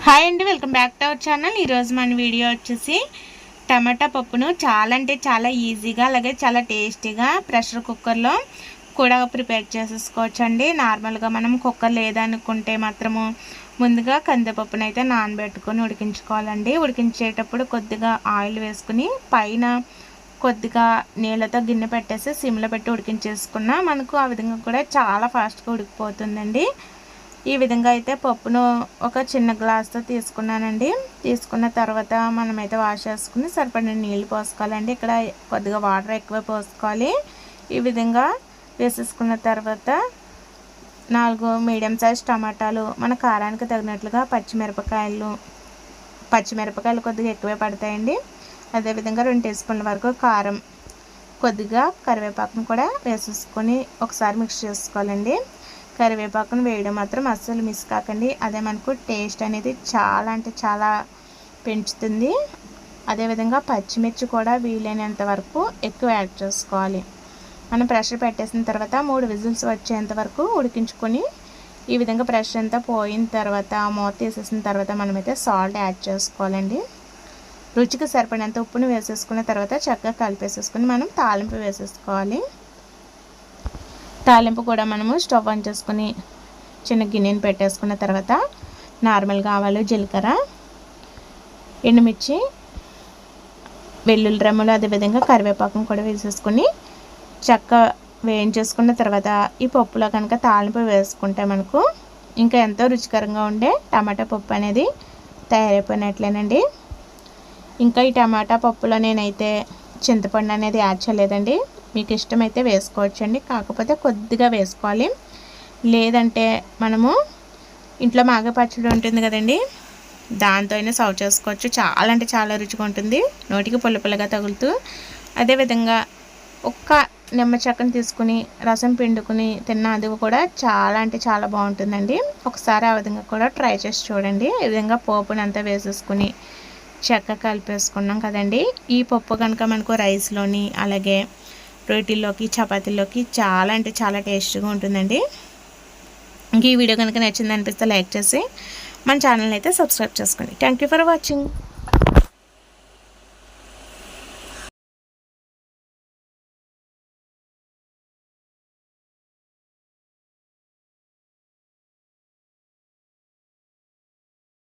Hi అండి, welcome back to our channel. ఈరోజు మన వీడియో వచ్చేసి టమాటా పప్పును చాలా అంటే చాలా ఈజీగా అలాగే చాలా టేస్టీగా ప్రెషర్ కుక్కర్లో కూడా ప్రిపేర్ చేసేసుకోవచ్చు అండి. నార్మల్గా మనం కుక్కర్ లేదనుకుంటే మాత్రము ముందుగా కందిపప్పును అయితే నానబెట్టుకొని ఉడికించుకోవాలండి. ఉడికించేటప్పుడు కొద్దిగా ఆయిల్ వేసుకుని పైన కొద్దిగా నీళ్ళతో గిన్నె పెట్టేసి సిమ్లో పెట్టి ఉడికించేసుకున్నా మనకు ఆ విధంగా కూడా చాలా ఫాస్ట్గా ఉడికిపోతుందండి. ఈ విధంగా అయితే పప్పును ఒక చిన్న గ్లాస్తో తీసుకున్నానండి. తీసుకున్న తర్వాత మనమైతే వాష్ చేసుకుని సరిపడిన నీళ్ళు పోసుకోవాలండి. ఇక్కడ కొద్దిగా వాటర్ ఎక్కువ పోసుకోవాలి. ఈ విధంగా వేసేసుకున్న తర్వాత 4 మీడియం సైజ్ టమాటాలు, మన కారానికి తగినట్లుగా పచ్చిమిరపకాయలు కొద్దిగా ఎక్కువే పడతాయండి. అదేవిధంగా 2 టీ స్పూన్ల వరకు కారం, కొద్దిగా కరివేపాకును కూడా వేసేసుకొని ఒకసారి మిక్స్ చేసుకోవాలండి. కరివేపాకును వేయడం మాత్రం అస్సలు మిస్ కాకండి. అదే మనకు టేస్ట్ అనేది చాలా అంటే చాలా పెంచుతుంది. అదేవిధంగా పచ్చిమిర్చి కూడా వీలైనంత వరకు ఎక్కువ యాడ్ చేసుకోవాలి. మనం ప్రెషర్ పెట్టేసిన తర్వాత 3 విజిల్స్ వచ్చేంత వరకు ఉడికించుకొని ఈ విధంగా ప్రెషర్ అంతా పోయిన తర్వాత మూత తీసేసిన తర్వాత మనమైతే సాల్ట్ యాడ్ చేసుకోవాలండి. రుచికి సరిపడినంత ఉప్పును వేసేసుకున్న తర్వాత చక్కగా కలిపేసేసుకొని మనం తాలింపు వేసేసుకోవాలి. తాలింపు కూడా మనము స్టవ్ ఆన్ చేసుకొని చిన్న గిన్నెని పెట్టేసుకున్న తర్వాత నార్మల్గా ఆవాలు, జీలకర్ర, ఎండుమిర్చి, వెల్లుల్లి రెమ్మలు, అదేవిధంగా కరివేపాకును కూడా వేసేసుకొని వేయించేసుకున్న తర్వాత ఈ పప్పులో కనుక తాలింపు వేసుకుంటే మనకు ఇంకా ఎంతో రుచికరంగా ఉండే టమాటా పప్పు అనేది తయారైపోయినట్లేనండి. ఇంకా ఈ టమాటా పప్పులో నేనైతే చింతపండు అనేది యాడ్ చేయలేదండి. మీకు ఇష్టమైతే వేసుకోవచ్చండి, కాకపోతే కొద్దిగా వేసుకోవాలి. లేదంటే మనము ఇంట్లో మాగ పచ్చడి ఉంటుంది కదండి, దాంతో అయినా సర్వ్ చేసుకోవచ్చు. చాలా అంటే చాలా రుచిగా ఉంటుంది, నోటికి పుల్లగా తగులుతూ. అదేవిధంగా ఒక్క నిమ్మ చెక్కను తీసుకుని రసం పిండుకుని తిన్న అది కూడా చాలా అంటే చాలా బాగుంటుందండి. ఒకసారి ఆ విధంగా కూడా ట్రై చేసి చూడండి. ఈ విధంగా పోపుని అంతా వేసేసుకుని చక్కగా కలిపేసుకున్నాం కదండి. ఈ పప్పు కనుక మనకు రైస్లోని అలాగే రోటీల్లోకి, చపాతీల్లోకి చాలా అంటే చాలా టేస్ట్గా ఉంటుందండి. ఇంక ఈ వీడియో కనుక నచ్చింది అనిపిస్తే లైక్ చేసి మన ఛానల్ని అయితే సబ్స్క్రైబ్ చేసుకోండి. Thank you for watching.